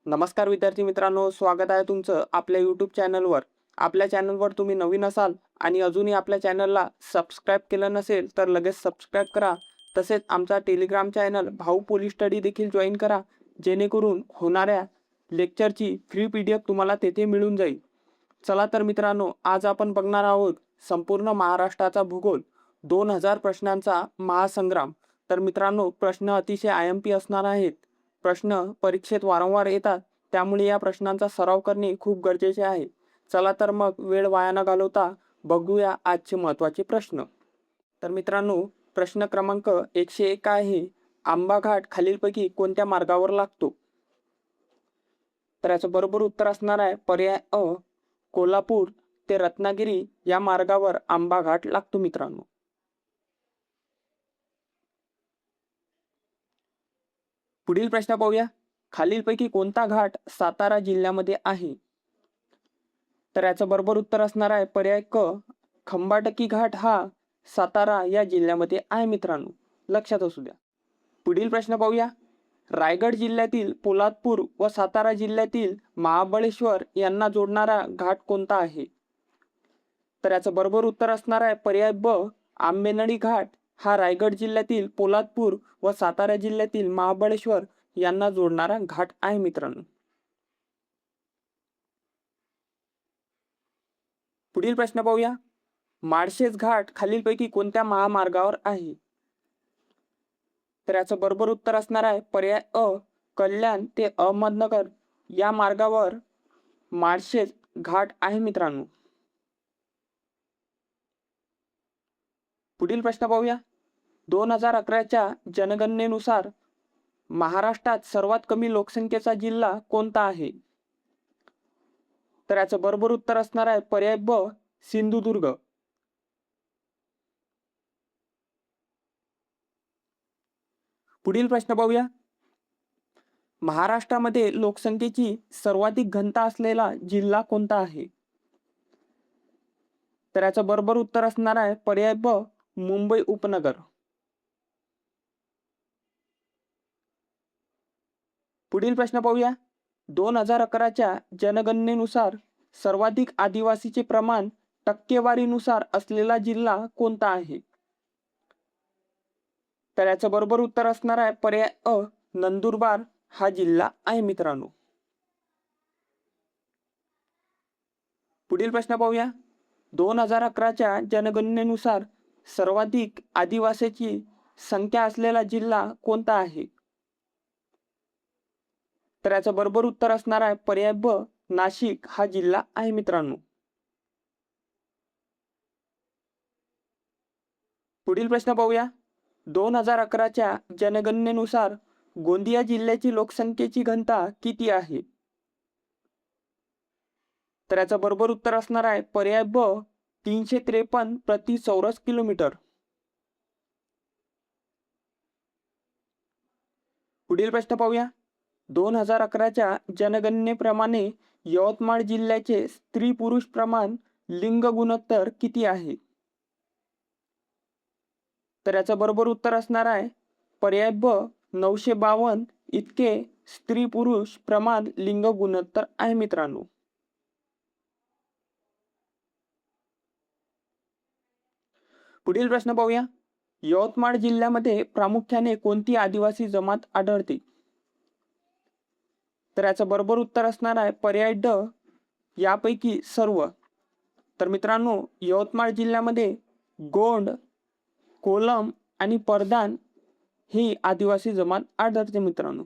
नमस्कार विद्यार्थी मित्रांनो, स्वागत आहे तुमचं आपल्या यूट्यूब चॅनलवर. आपल्या चॅनलवर तुम्ही नवीन असाल आणि अजूनही आपल्या चॅनलला सबस्क्राईब केलं नसेल तर लगेच सबस्क्राईब करा. तसेच आमचा टेलिग्राम चॅनल भाऊ पोलीस स्टडी देखील जॉईन करा, जेणेकरून होणाऱ्या लेक्चरची फ्री PDF तुम्हाला तेथे मिळून जाईल. चला तर मित्रांनो, आज आपण बघणार आहोत संपूर्ण महाराष्ट्राचा भूगोल 2000 प्रश्नांचा महासंग्राम. तर मित्रांनो, प्रश्न अतिशय IMP असणार आहेत. प्रश्न परीक्षेत वारंवार येतात, त्यामुळे या प्रश्नांचा सराव करणे खूप गरजेचे आहे. चला तर मग वेळ वाया न घालवता बघूया आजचे महत्त्वाचे प्रश्न. तर मित्रांनो, प्रश्न क्रमांक 101 आहे, आंबा घाट खालीलपैकी कोणत्या मार्गावर लागतो? तर याचं बरोबर उत्तर असणार आहे पर्याय अ, कोल्हापूर ते रत्नागिरी या मार्गावर आंबा घाट लागतो मित्रांनो. पुढील प्रश्न पाहूया, खालीलपैकी कोणता घाट सातारा जिल्ह्यामध्ये आहे? तर याचं बरोबर उत्तर असणार आहे पर्याय क, खंबाटकी घाट हा सातारा या जिल्ह्यामध्ये आहे मित्रांनो, लक्षात असू द्या. पुढील प्रश्न पाहूया, रायगड जिल्ह्यातील पोलादपूर व सातारा जिल्ह्यातील महाबळेश्वर यांना जोडणारा घाट कोणता आहे? तर याचं बरोबर उत्तर असणार आहे पर्याय ब, आंबेनळी घाट हा रायगड जिल्ह्यातील पोलादपूर व सातारा जिल्ह्यातील महाबळेश्वर यांना जोडणारा घाट आहे मित्रांनो. पुढील प्रश्न पाहूया, माळशेज घाट खालीलपैकी कोणत्या महामार्गावर आहे? तर याचं बरोबर उत्तर असणार आहे पर्याय अ, कल्याण ते अहमदनगर या मार्गावर माळशेज घाट आहे मित्रांनो. पुढील प्रश्न पाहूया, 2011च्या जनगणनेनुसार महाराष्ट्रात सर्वात कमी लोकसंख्येचा जिल्हा कोणता आहे? तर याचं बरोबर उत्तर असणार आहे पर्याय ब, सिंधुदुर्ग. पुढील प्रश्न पाहूया, महाराष्ट्रामध्ये लोकसंख्येची सर्वाधिक घनता असलेला जिल्हा कोणता आहे? तर याचं बरोबर उत्तर असणार आहे पर्याय ब, मुंबई उपनगर. पुढील प्रश्न पाहूया, 2011च्या जनगणनेनुसार सर्वाधिक आदिवासीचे प्रमाण टक्केवारीनुसार असलेला जिल्हा कोणता आहे? तर याचं बरोबर उत्तर असणार आहे पर्याय अ, नंदुरबार हा जिल्हा आहे मित्रांनो. पुढील प्रश्न पाहूया, 2011च्या जनगणनेनुसार सर्वाधिक आदिवासीची संख्या असलेला जिल्हा कोणता आहे? तर याचं बरोबर उत्तर असणार आहे पर्याय ब, नाशिक हा जिल्हा आहे मित्रांनो. पुढील प्रश्न पाहूया, 2011च्या जनगणनेनुसार गोंदिया जिल्ह्याची लोकसंख्येची घनता किती आहे? तर याचं बरोबर उत्तर असणार आहे पर्याय ब, 353 प्रति चौरस किलोमीटर. पुढील प्रश्न पाहूया, 2011च्या जनगणनेप्रमाणे यवतमाळ जिल्ह्याचे स्त्री पुरुष प्रमाण लिंग गुणोत्तर किती आहे? तर याचं बरोबर उत्तर असणार आहे पर्याय ब, 952 इतके स्त्री पुरुष प्रमाण लिंग गुणोत्तर आहे मित्रांनो. पुढील प्रश्न पाहूया, यवतमाळ जिल्ह्यामध्ये प्रामुख्याने कोणती आदिवासी जमात आढळते? तर याचं बरोबर उत्तर असणार आहे पर्याय ड, यापैकी सर्व. तर मित्रांनो, यवतमाळ जिल्ह्यामध्ये गोंड, कोलम आणि परदान ही आदिवासी जमात आढळते मित्रांनो.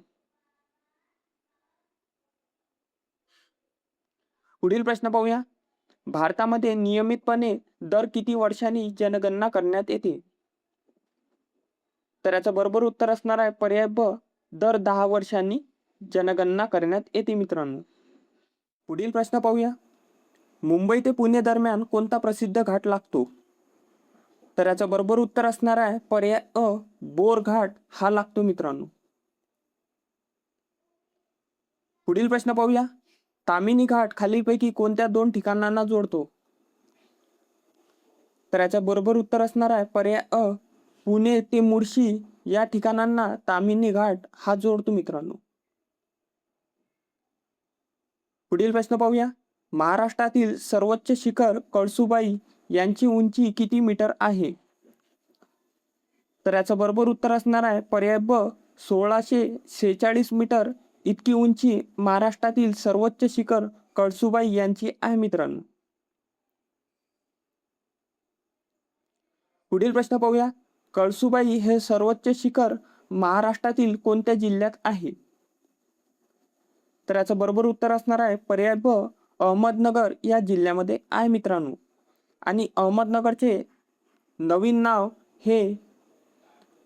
पुढील प्रश्न पाहूया, भारतामध्ये नियमितपणे दर किती वर्षांनी जनगणना करण्यात येते? तर याचं बरोबर उत्तर असणार आहे पर्याय ब, दर 10 वर्षांनी जनगणना करण्यात येते मित्रांनो. पुढील प्रश्न पाहूया, मुंबई ते पुणे दरम्यान कोणता प्रसिद्ध घाट लागतो? तर याचं बरोबर उत्तर असणार आहे पर्याय अ, बोर घाट हा लागतो मित्रांनो. पुढील प्रश्न पाहूया, तामिनी घाट खालीलपैकी कोणत्या दोन ठिकाणांना जोडतो? तर याचं बरोबर उत्तर असणार आहे पर्याय अ, पुणे ते मुळशी या ठिकाणांना तामिनी घाट हा जोडतो मित्रांनो. पुढील प्रश्न पाहूया. महाराष्ट्रातील सर्वोच्च शिखर कळसुबाई यांची उंची किती मीटर आहे? तर याचं बरोबर उत्तर असणार आहे पर्याय ब 1646 मीटर इतकी उंची महाराष्ट्रातील सर्वोच्च शिखर कळसुबाई यांची आहे मित्रांनो. पुढील प्रश्न पाहूया. कळसुबाई हे सर्वोच्च शिखर महाराष्ट्रातील कोणत्या जिल्ह्यात आहे? तर याचं बरोबर उत्तर असणार आहे पर्याय ब अहमदनगर या जिल्ह्यामध्ये आहे मित्रांनो. आणि अहमदनगरचे नवीन नाव हे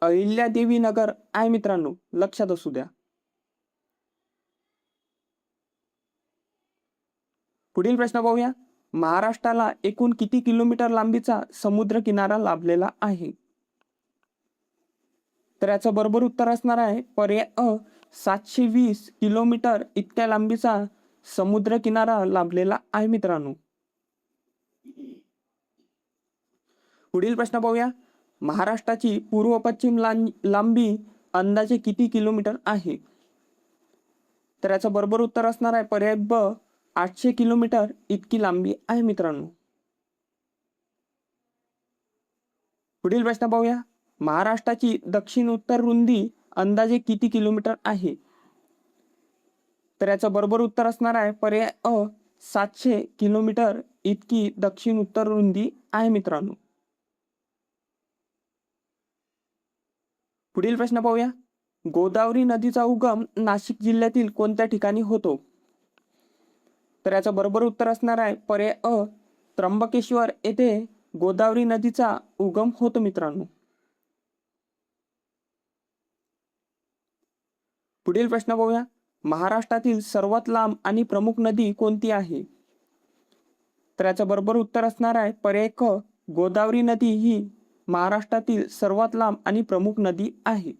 अहिल्यादेवी नगर आहे मित्रांनो, लक्षात असू द्या. पुढील प्रश्न पाहूया. महाराष्ट्राला एकूण किती किलोमीटर लांबीचा समुद्र किनारा लाभलेला आहे? तर याचं बरोबर उत्तर असणार आहे पर्याय अ 720 किलोमीटर इतक्या लांबीचा समुद्र किनारा लाभलेला आहे मित्रांनो. पुढील प्रश्न पाहूया. महाराष्ट्राची पूर्व पश्चिम लांबी अंदाजे किती किलोमीटर आहे? तर याचं बरोबर उत्तर असणार आहे पर्याय ब 800 किलोमीटर इतकी लांबी आहे मित्रांनो. पुढील प्रश्न पाहूया. महाराष्ट्राची दक्षिण उत्तर रुंदी अंदाजे किती किलोमीटर आहे? तर याचं बरोबर उत्तर असणार आहे पर्याय अ 700 किलोमीटर इतकी दक्षिण उत्तर रुंदी आहे मित्रांनो. पुढील प्रश्न पाहूया. गोदावरी नदीचा उगम नाशिक जिल्ह्यातील कोणत्या ठिकाणी होतो? तर याचं बरोबर उत्तर असणार आहे पर्याय अ त्र्यंबकेश्वर येथे गोदावरी नदीचा उगम होतो मित्रांनो. पुढील प्रश्न पाहूया. महाराष्ट्रातील सर्वात लांब आणि प्रमुख नदी कोणती आहे? तर याचं बरोबर उत्तर असणार आहे पर्याय क गोदावरी नदी ही महाराष्ट्रातील सर्वात लांब आणि प्रमुख नदी आहे.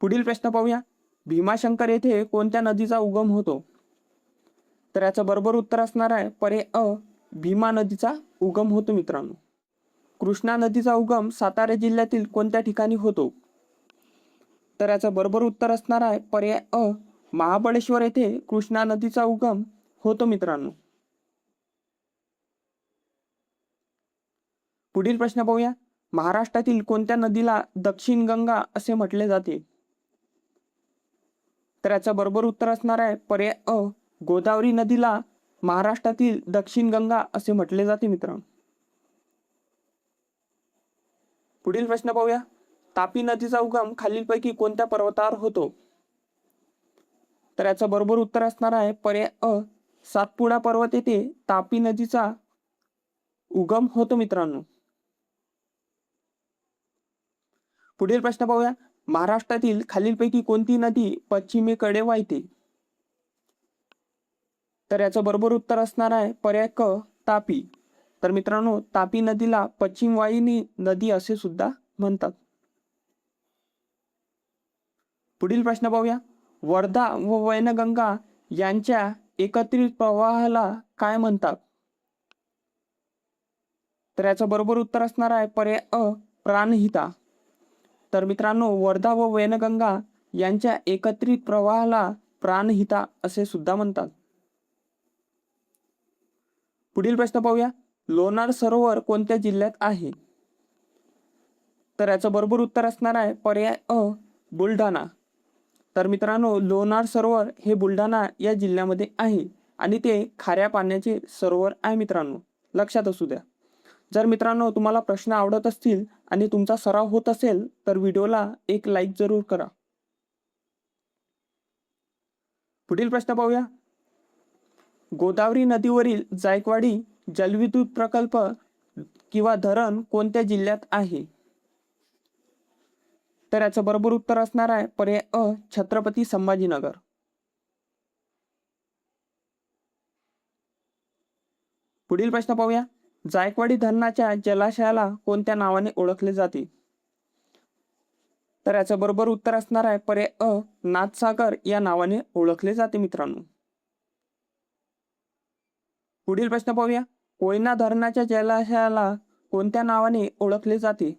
पुढील प्रश्न पाहूया. भीमाशंकर येथे कोणत्या नदीचा उगम होतो? तर याचं बरोबर उत्तर असणार आहे पर्याय अ भीमा नदीचा उगम होतो मित्रांनो. कृष्णा नदीचा उगम सातारा जिल्ह्यातील कोणत्या ठिकाणी होतो? तर याचं बरोबर उत्तर असणार आहे पर्याय अ महाबळेश्वर येथे कृष्णा नदीचा उगम होतो मित्रांनो. पुढील प्रश्न पाहूया. महाराष्ट्रातील कोणत्या नदीला दक्षिण गंगा असे म्हटले जाते? तर याचं बरोबर उत्तर असणार आहे पर्याय अ गोदावरी नदीला महाराष्ट्रातील दक्षिण गंगा असे म्हटले जाते मित्रांनो. पुढील प्रश्न पाहूया. तापी नदीचा उगम खालीलपैकी कोणत्या पर्वतावर होतो? तर याचं बरोबर उत्तर असणार आहे पर्याय अ सातपुडा पर्वत येथे तापी नदीचा उगम होतो मित्रांनो. पुढील प्रश्न पाहूया. महाराष्ट्रातील खालीलपैकी कोणती नदी पश्चिमेकडे वाहते? तर याचं बरोबर उत्तर असणार आहे पर्याय क तापी. तर मित्रांनो, तापी नदीला पश्चिम वाहिनी नदी असे सुद्धा म्हणतात. पुढील प्रश्न पाहूया. वर्धा व वैनगंगा यांच्या एकत्रित प्रवाहाला काय म्हणतात? तर याचं बरोबर उत्तर असणार आहे पर्याय अ प्राणहिता. तर मित्रांनो, वर्धा व वैनगंगा यांच्या एकत्रित प्रवाहाला प्राणहिता असे सुद्धा म्हणतात. पुढील प्रश्न पाहूया. लोणार सरोवर कोणत्या जिल्ह्यात आहे? तर याचं बरोबर उत्तर असणार आहे पर्याय अ बुलढाणा. तर मित्रांनो, लोणार सरोवर हे बुलढाणा या जिल्ह्यामध्ये आहे आणि ते खाऱ्या पाण्याचे सरोवर आहे मित्रांनो, लक्षात असू द्या. जर मित्रांनो तुम्हाला प्रश्न आवडत असतील आणि तुमचा सराव होत असेल तर व्हिडिओला एक लाईक जरूर करा. पुढील प्रश्न पाहूया. गोदावरी नदीवरील जायकवाडी जलविद्युत प्रकल्प किंवा धरण कोणत्या जिल्ह्यात आहे? तर याचं बरोबर उत्तर असणार आहे पर्याय अ छत्रपती संभाजीनगर. पुढील प्रश्न पाहूया. जायकवाडी धरणाच्या जलाशयाला कोणत्या नावाने ओळखले जाते? तर याचं बरोबर उत्तर असणार आहे पर्याय अ नाथसागर या नावाने ओळखले जाते मित्रांनो. पुढील प्रश्न पाहूया. कोयना धरणाच्या जलाशयाला कोणत्या नावाने ओळखले जाते?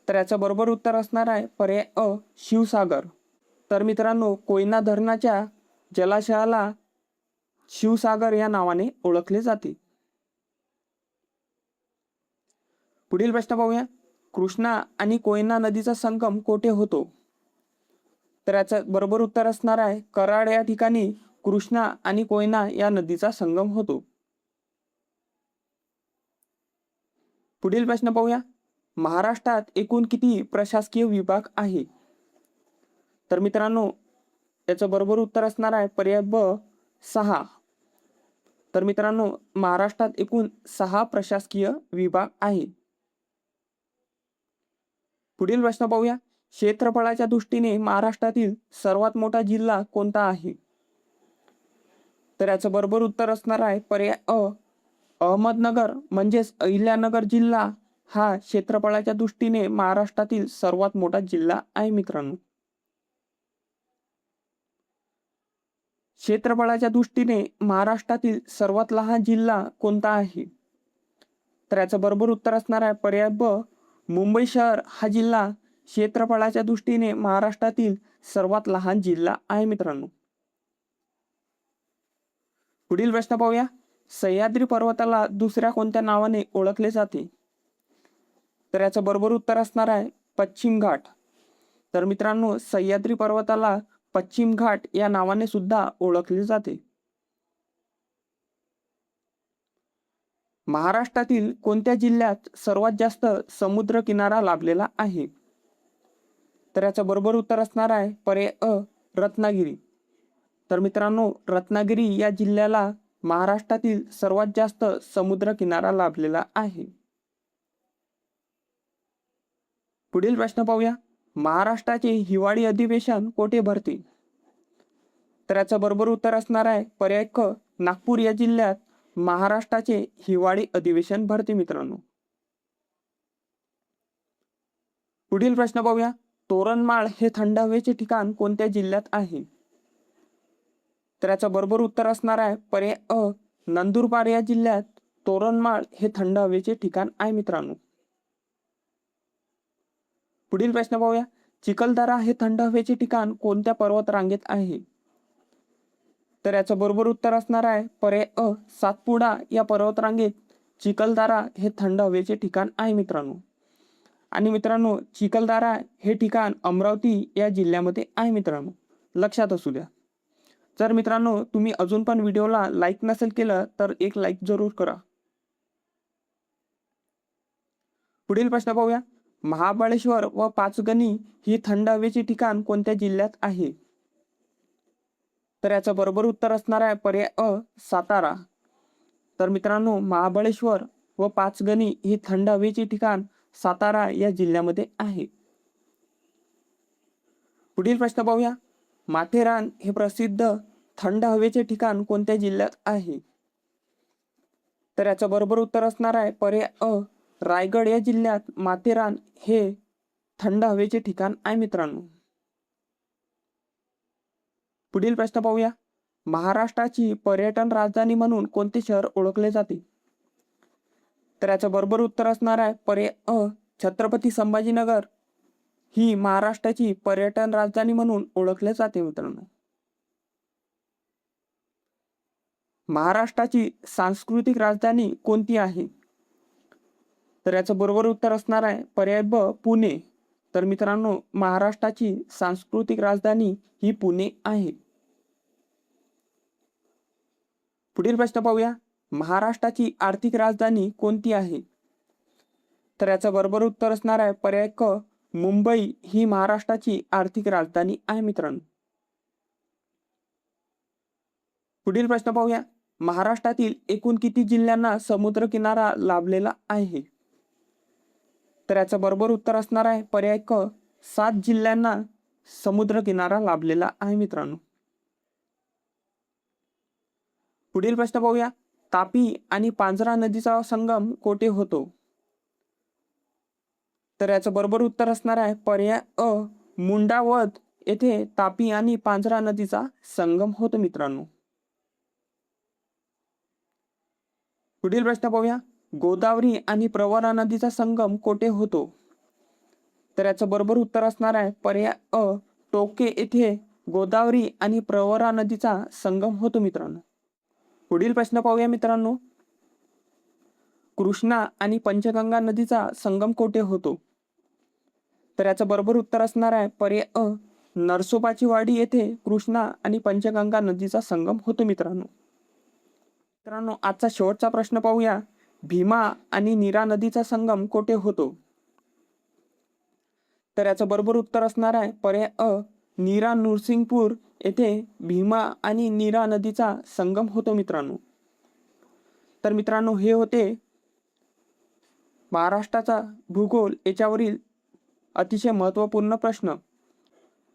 तर याचं बरोबर उत्तर असणार आहे पर्याय अ शिवसागर. तर मित्रांनो, कोयना धरणाच्या जलाशयाला शिवसागर या नावाने ओळखले जाते. पुढील प्रश्न पाहूया. कृष्णा आणि कोयना नदीचा संगम कोठे होतो? तर याचं बरोबर उत्तर असणार आहे कराड या ठिकाणी कृष्णा आणि कोयना या नदीचा संगम होतो. पुढील प्रश्न पाहूया. महाराष्ट्रात एकूण किती प्रशासकीय विभाग आहे? तर मित्रांनो, याचं बरोबर उत्तर असणार आहे पर्याय ब 6. तर मित्रांनो, महाराष्ट्रात एकूण 6 प्रशासकीय विभाग आहे. पुढील प्रश्न पाहूया. क्षेत्रफळाच्या दृष्टीने महाराष्ट्रातील सर्वात मोठा जिल्हा कोणता आहे? तर याचं बरोबर उत्तर असणार आहे पर्याय अ अहमदनगर म्हणजेच अहिल्यानगर जिल्हा हा क्षेत्रफळाच्या दृष्टीने महाराष्ट्रातील सर्वात मोठा जिल्हा आहे मित्रांनो. क्षेत्रफळाच्या दृष्टीने महाराष्ट्रातील सर्वात लहान जिल्हा कोणता आहे? तर याचं बरोबर उत्तर असणार आहे पर्याय ब मुंबई शहर हा जिल्हा क्षेत्रफळाच्या दृष्टीने महाराष्ट्रातील सर्वात लहान जिल्हा आहे मित्रांनो. पुढील प्रश्न पाहूया. सह्याद्री पर्वताला दुसऱ्या कोणत्या नावाने ओळखले जाते? तर याचं बरोबर उत्तर असणार आहे पश्चिम घाट. तर मित्रांनो, सह्याद्री पर्वताला पश्चिम घाट या नावाने सुद्धा ओळखले जाते. महाराष्ट्रातील कोणत्या जिल्ह्यात सर्वात जास्त समुद्र किनारा लाभलेला आहे? तर याचं बरोबर उत्तर असणार आहे पर्याय अ रत्नागिरी. तर मित्रांनो, रत्नागिरी या जिल्ह्याला महाराष्ट्रातील सर्वात जास्त समुद्र किनारा लाभलेला आहे. पुढील प्रश्न पाहूया. महाराष्ट्राचे हिवाळी अधिवेशन कोठे भरते? तर याचं बरोबर उत्तर असणार आहे पर्याय क नागपूर या जिल्ह्यात महाराष्ट्राचे हिवाळी अधिवेशन भरते मित्रांनो. पुढील प्रश्न पाहूया. तोरणमाळ हे थंड हवेचे ठिकाण कोणत्या जिल्ह्यात आहे? तर याचं बरोबर उत्तर असणार आहे पर्याय अ नंदुरबार या जिल्ह्यात तोरणमाळ हे थंड हवेचे ठिकाण आहे मित्रांनो. पुढील प्रश्न पाहूया. चिखलदरा हे थंड हवेचे ठिकाण कोणत्या पर्वत रांगेत आहे? तर याचं बरोबर उत्तर असणार आहे पर्याय अ सातपुडा या पर्वत रांगेत चिखलदरा हे थंड हवेचे ठिकाण आहे मित्रांनो. आणि मित्रांनो, चिखलदरा हे ठिकाण अमरावती या जिल्ह्यामध्ये आहे मित्रांनो, लक्षात असू द्या. जर मित्रांनो तुम्ही अजून पण व्हिडिओला लाईक नसेल केलं तर एक लाईक जरूर करा. पुढील प्रश्न पाहूया. महाबळेश्वर व पाचगणी ही थंड हवेचे ठिकाण कोणत्या जिल्ह्यात आहे? तर याचं बरोबर उत्तर असणार आहे पर्याय अ सातारा. तर मित्रांनो, महाबळेश्वर व पाचगणी ही थंड हवेचे ठिकाण सातारा या जिल्ह्यामध्ये आहे. पुढील प्रश्न पाहूया. माथेरान हे प्रसिद्ध थंड हवेचे ठिकाण कोणत्या जिल्ह्यात आहे? तर याचं बरोबर उत्तर असणार आहे पर्याय अ रायगड या जिल्ह्यात माथेरान हे थंड हवेचे ठिकाण आहे मित्रांनो. पुढील प्रश्न पाहूया. महाराष्ट्राची पर्यटन राजधानी म्हणून कोणते शहर ओळखले जाते? तर याचं बरोबर उत्तर असणार आहे पर्याय अ छत्रपती संभाजीनगर ही महाराष्ट्राची पर्यटन राजधानी म्हणून ओळखले जाते मित्रांनो. महाराष्ट्राची सांस्कृतिक राजधानी कोणती आहे? तर याचं बरोबर उत्तर असणार आहे पर्याय ब पुणे. तर मित्रांनो, महाराष्ट्राची सांस्कृतिक राजधानी ही पुणे आहे. पुढील प्रश्न पाहूया. महाराष्ट्राची आर्थिक राजधानी कोणती आहे? तर याचं बरोबर उत्तर असणार आहे पर्याय क मुंबई ही महाराष्ट्राची आर्थिक राजधानी आहे मित्रांनो. पुढील प्रश्न पाहूया. महाराष्ट्रातील एकूण किती जिल्ह्यांना समुद्र किनारा लाभलेला आहे? तर याचं बरोबर उत्तर असणार आहे पर्याय क 7 जिल्ह्यांना समुद्र किनारा लाभलेला आहे मित्रांनो. पुढील प्रश्न पाहूया. तापी आणि पांझरा नदीचा संगम कोठे होतो? तर याचं बरोबर उत्तर असणार आहे पर्याय अ मुंडावत येथे तापी आणि पांझरा नदीचा संगम होतो मित्रांनो. पुढील प्रश्न पाहूया. गोदावरी आणि प्रवरा नदीचा संगम कोठे होतो? तर याचं बरोबर उत्तर असणार आहे पर्याय अ टोके येथे गोदावरी आणि प्रवरा नदीचा संगम होतो मित्रांनो. पुढील प्रश्न पाहूया मित्रांनो. कृष्णा आणि पंचगंगा नदीचा संगम कोठे होतो? तर याचं बरोबर उत्तर असणार आहे पर्याय अ, नरसोबाची वाडी येथे कृष्णा आणि पंचगंगा नदीचा संगम होतो मित्रांनो. मित्रांनो, आजचा शेवटचा प्रश्न पाहूया. भीमा आणि नीरा नदीचा संगम कोठे होतो? तर याचं बरोबर उत्तर असणार आहे पर्याय अ, नीरा नृसिंगपूर येथे भीमा आणि नीरा नदीचा संगम होतो मित्रांनो. तर मित्रांनो, हे होते महाराष्ट्राचा भूगोल याच्यावरील अतिशय महत्त्वपूर्ण प्रश्न.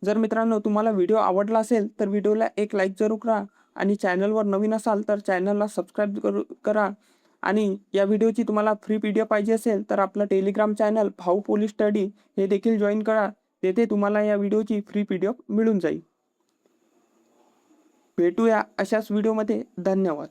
जर मित्रांनो तुम्हाला व्हिडिओ आवडला असेल तर व्हिडिओला एक लाईक जरूर करा आणि चॅनलवर नवीन असाल तर चॅनलला सबस्क्राईब करा. आणि या व्हिडिओची तुम्हाला फ्री PDF पाहिजे असेल तर आपलं टेलिग्राम चॅनल भाऊ पोलीस स्टडी हे देखील जॉईन करा. तेथे तुम्हाला या व्हिडिओची फ्री PDF मिळून जाईल. भेटूया अशाच व्हिडिओमध्ये. धन्यवाद.